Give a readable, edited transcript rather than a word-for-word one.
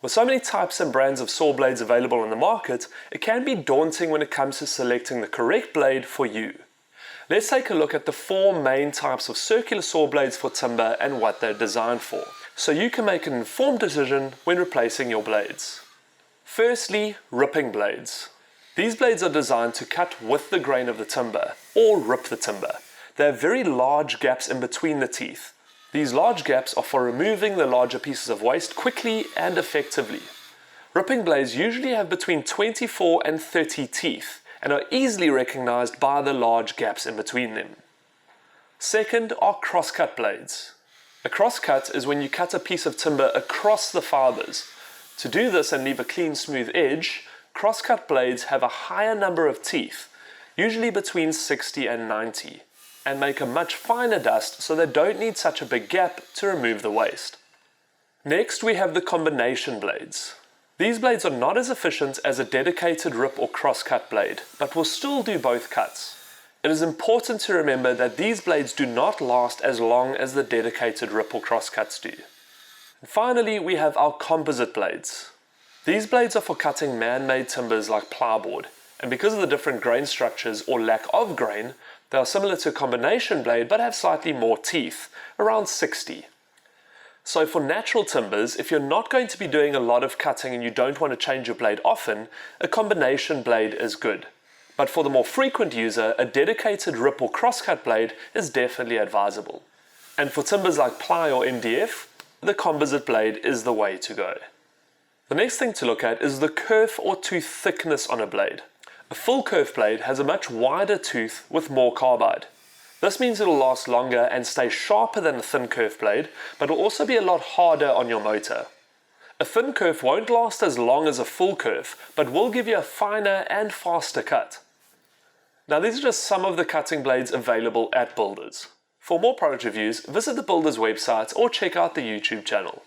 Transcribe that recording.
With so many types and brands of saw blades available in the market, it can be daunting when it comes to selecting the correct blade for you. Let's take a look at the 4 main types of circular saw blades for timber and what they're designed for, so you can make an informed decision when replacing your blades. Firstly, ripping blades. These blades are designed to cut with the grain of the timber, or rip the timber. They have very large gaps in between the teeth. These large gaps are for removing the larger pieces of waste quickly and effectively. Ripping blades usually have between 24 and 30 teeth and are easily recognized by the large gaps in between them. Second are crosscut blades. A crosscut is when you cut a piece of timber across the fibers. To do this and leave a clean, smooth edge, crosscut blades have a higher number of teeth, usually between 60 and 90, and make a much finer dust so they don't need such a big gap to remove the waste. Next we have the combination blades. These blades are not as efficient as a dedicated rip or crosscut blade, but will still do both cuts. It is important to remember that these blades do not last as long as the dedicated rip or crosscuts do. And finally, we have our composite blades. These blades are for cutting man-made timbers like plywood, and because of the different grain structures or lack of grain, they are similar to a combination blade but have slightly more teeth, around 60. So for natural timbers, if you're not going to be doing a lot of cutting and you don't want to change your blade often, a combination blade is good. But for the more frequent user, a dedicated rip or crosscut blade is definitely advisable. And for timbers like ply or MDF, the composite blade is the way to go. The next thing to look at is the kerf or tooth thickness on a blade. A full kerf blade has a much wider tooth with more carbide. This means it'll last longer and stay sharper than a thin kerf blade, but will also be a lot harder on your motor. A thin kerf won't last as long as a full kerf, but will give you a finer and faster cut. Now these are just some of the cutting blades available at Builders. For more product reviews, visit the Builders website or check out the YouTube channel.